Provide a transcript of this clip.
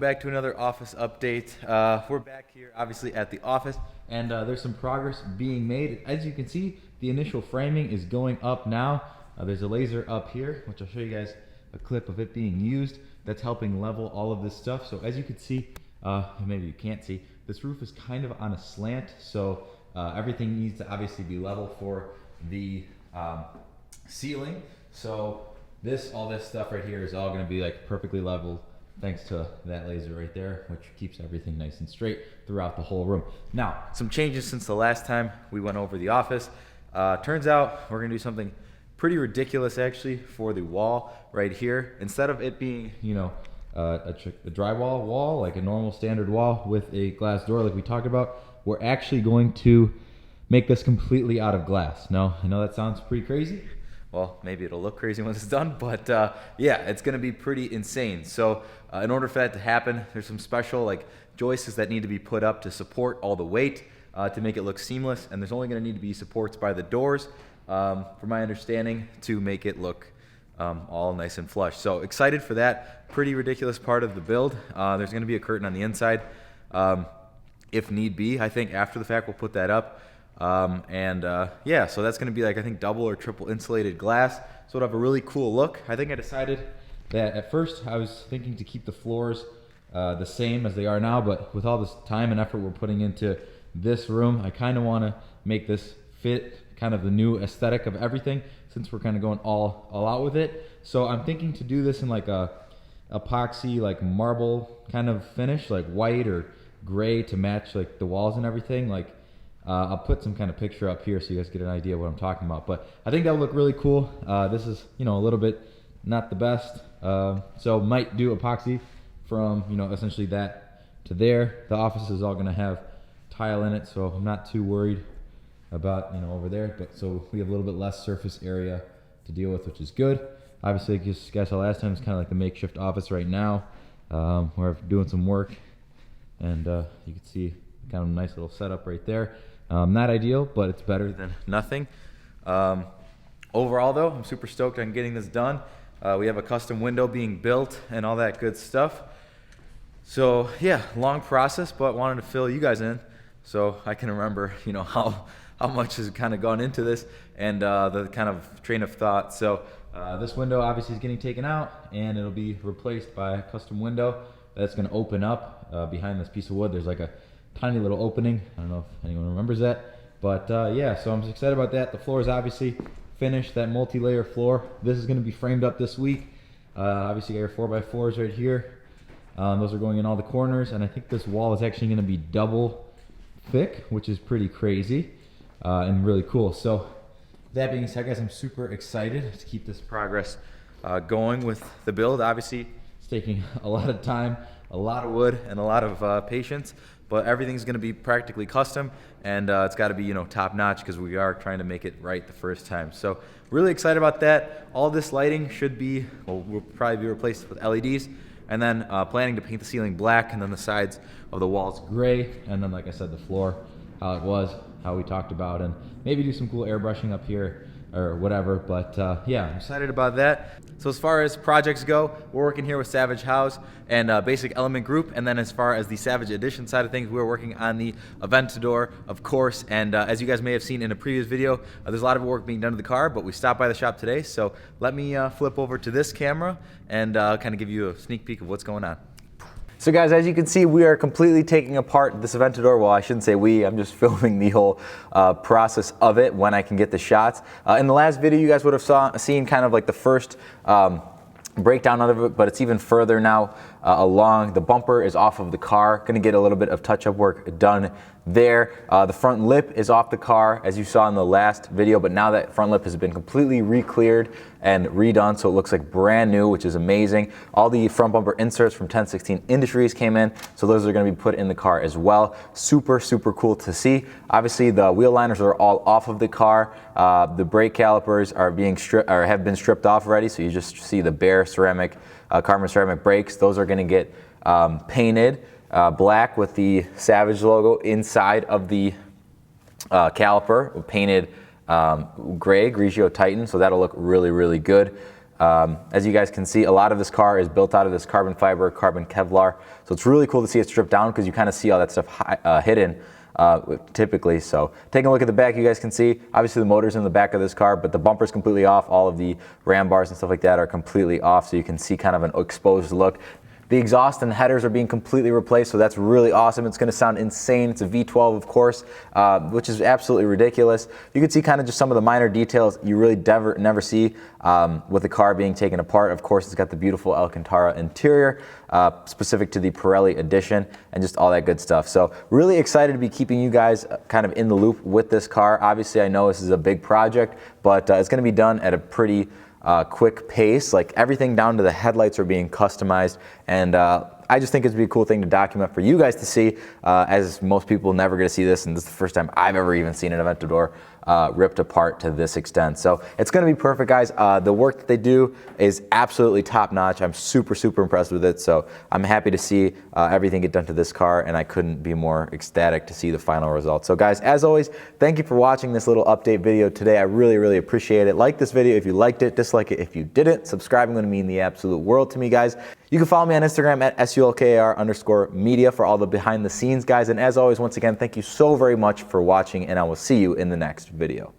back to another office update. We're back here obviously at the office, and there's some progress being made. As you can see, the initial framing is going up now. There's a laser up here, which I'll show you guys a clip of it being used. That's helping level all of this stuff. So as you can see, maybe you can't see, this roof is kind of on a slant, so everything needs to obviously be level for the ceiling. So all this stuff right here is all going to be like perfectly leveled thanks to that laser right there, which keeps everything nice and straight throughout the whole room. Now, some changes since the last time we went over the office. Turns out we're going to do something pretty ridiculous actually for the wall right here. Instead of it being, you know, a drywall wall, like a normal standard wall with a glass door like we talked about, we're actually going to make this completely out of glass. Now, I know that sounds pretty crazy. Well, maybe it'll look crazy when it's done, but yeah, it's gonna be pretty insane. So in order for that to happen, there's some special like joists that need to be put up to support all the weight to make it look seamless, and there's only gonna need to be supports by the doors, from my understanding, to make it look all nice and flush. So excited for that pretty ridiculous part of the build. There's gonna be a curtain on the inside. If need be, I think after the fact we'll put that up. Yeah, so that's going to be like, I think, double or triple insulated glass, so it'll have a really cool look. I think I decided that at first I was thinking to keep the floors the same as they are now, but with all this time and effort we're putting into this room, I kind of want to make this fit kind of the new aesthetic of everything, since we're kind of going all out with it. So I'm thinking to do this in like a epoxy, like marble kind of finish, like white or gray to match like the walls and everything. Like I'll put some kind of picture up here so you guys get an idea of what I'm talking about, but I think that would look really cool. This is, you know, a little bit not the best, so might do epoxy from, you know, essentially that to there. The office is all going to have tile in it, so I'm not too worried about, you know, over there, but so we have a little bit less surface area to deal with, which is good. Obviously, like you guys saw last time, it's kind of like the makeshift office right now. We're doing some work, and you can see kind of a nice little setup right there. Not ideal, but it's better than nothing. Overall though, I'm super stoked on getting this done. We have a custom window being built and all that good stuff. So yeah, long process, but wanted to fill you guys in so I can remember, you know, how much has kind of gone into this and the kind of train of thought. So this window obviously is getting taken out, and it'll be replaced by a custom window that's going to open up behind this piece of wood. There's like a tiny little opening. I don't know if anyone remembers that, but yeah, so I'm excited about that. The floor is obviously finished, that multi-layer floor. This is going to be framed up this week. Obviously got your 4x4s right here. Those are going in all the corners, and I think this wall is actually going to be double thick, which is pretty crazy and really cool. So that being said, guys, I'm super excited to keep this progress going with the build. Obviously it's taking a lot of time, a lot of wood, and a lot of patience, but everything's going to be practically custom, and it's got to be, you know, top notch, because we are trying to make it right the first time. So really excited about that. All this lighting should be, well, will probably be replaced with LEDs, and then planning to paint the ceiling black, and then the sides of the walls gray, and then, like I said, the floor how it was, how we talked about, and maybe do some cool airbrushing up here or whatever. But yeah, I'm excited about that. So as far as projects go, we're working here with Savage House and Basic Element Group, and then as far as the Savage Edition side of things, we're working on the Aventador, of course. And as you guys may have seen in a previous video, there's a lot of work being done to the car, but we stopped by the shop today, so let me flip over to this camera and kind of give you a sneak peek of what's going on. So guys, as you can see, we are completely taking apart this Aventador. Well, I shouldn't say we, I'm just filming the whole process of it when I can get the shots. In the last video, you guys would have seen kind of like the first breakdown of it, but it's even further now along. The bumper is off of the car. Gonna get a little bit of touch-up work done there. The front lip is off the car, as you saw in the last video, but now that front lip has been completely re-cleared and redone, so it looks like brand new, which is amazing. All the front bumper inserts from 1016 Industries came in, so those are gonna be put in the car as well. Super, super cool to see. Obviously, the wheel liners are all off of the car. The brake calipers are being stripped, or have been stripped off already, so you just see the bare ceramic, carbon ceramic brakes. Those are gonna get painted black with the Savage logo inside of the caliper, painted gray, Grigio Titan, so that'll look really, really good. As you guys can see, a lot of this car is built out of this carbon fiber, carbon Kevlar. So it's really cool to see it stripped down because you kind of see all that stuff hidden typically. So taking a look at the back, you guys can see, obviously the motor's in the back of this car, but the bumper's completely off. All of the ram bars and stuff like that are completely off. So you can see kind of an exposed look. The exhaust and headers are being completely replaced, so that's really awesome. It's going to sound insane. It's a V12, of course, which is absolutely ridiculous. You can see kind of just some of the minor details you really never see with the car being taken apart. Of course, it's got the beautiful Alcantara interior, specific to the Pirelli edition, and just all that good stuff. So really excited to be keeping you guys kind of in the loop with this car. Obviously, I know this is a big project, but it's going to be done at a pretty quick pace. Like everything down to the headlights are being customized, and I just think it'd be a cool thing to document for you guys to see, as most people never get to see this, and this is the first time I've ever even seen an Aventador ripped apart to this extent. So it's going to be perfect, guys. The work that they do is absolutely top notch. I'm super impressed with it. So I'm happy to see everything get done to this car, and I couldn't be more ecstatic to see the final result. So guys, as always, thank you for watching this little update video today. I really appreciate it. Like this video if you liked it, dislike it if you didn't. Subscribing would mean the absolute world to me, guys. You can follow me on Instagram at @SULKAR_media for all the behind the scenes, guys. And as always, once again, thank you so very much for watching, and I will see you in the next video.